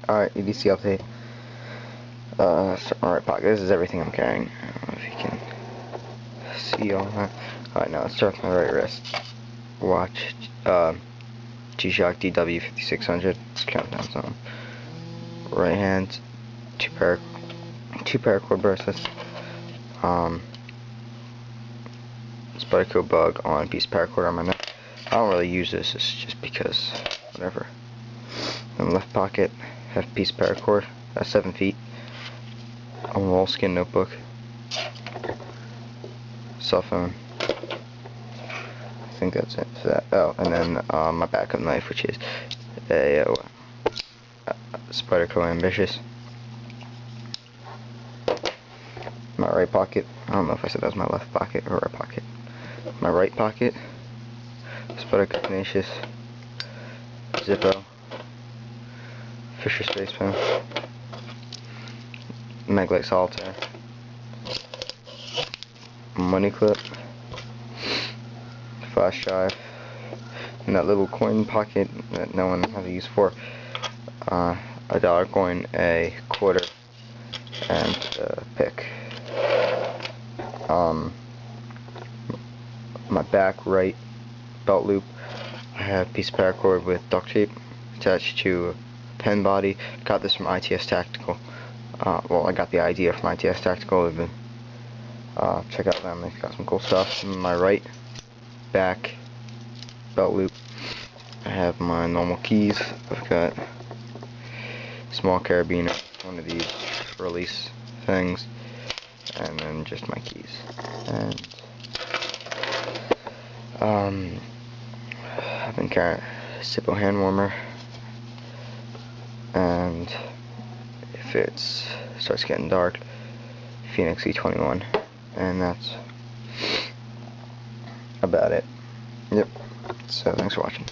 Alright, EDC update. Alright, pocket. This is everything I'm carrying. I don't know if you can see all that. Alright, now let's start with my right wrist. Watch, G-Shock DW5600. Countdown zone. Right hand, two paracord bracelets. Spyderco bug on a piece of paracord on my neck. I don't really use this. It's just because, whatever. In the left pocket, have a piece of paracord. That's 7 feet. A moleskin notebook. Cell phone. I think that's it for that. Oh, and then my backup knife, which is a Spyderco Ambitious. My right pocket. I don't know if I said that was my left pocket or right pocket. My right pocket. Spyderco Tenacious. Zippo. Fisher Space Pen. Maglite Solitaire. Money clip. Flash drive. And that little coin pocket that no one has a use for. A dollar coin, a quarter, and a pick. My back right belt loop, I have a piece of paracord with duct tape attached to a pen body. Got this from ITS Tactical. Well, I got the idea from ITS Tactical. Check out them, they've got some cool stuff. In my right back belt loop, I have my normal keys. I've got small carabiner, one of these release things, and then just my keys. And I've been carrying a Zippo hand warmer, and if it starts getting dark, Phoenix E21, and that's about it. Yep. So thanks for watching.